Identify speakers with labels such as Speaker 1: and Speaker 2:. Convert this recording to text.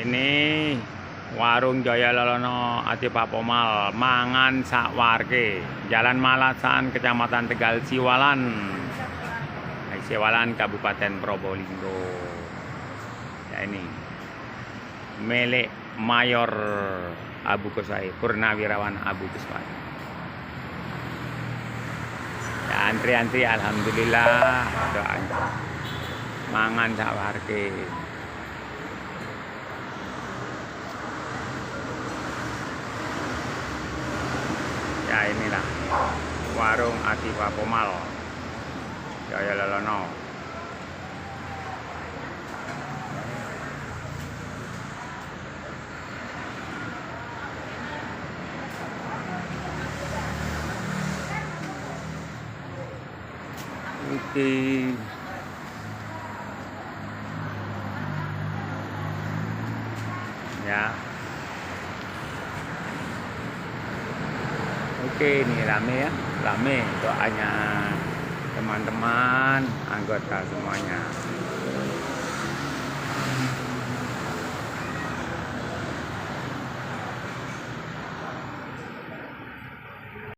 Speaker 1: Ini warung Jaya Lelono Ati Papomal, mangan sakwarke, Jalan Malasan, Kecamatan Tegal Siwalan, Siwalan, Kabupaten Probolinggo. Ya ini milik Mayor Abu Kuswai, Purnawirawan Abu Kuswai. Ya, antri-antri alhamdulillah doanya. Mangan sakwarke. Ya inilah warung Ati Papomal Jaya Lelono. Oke. Ya. Oke, ini rame ya, rame doanya teman-teman anggota semuanya.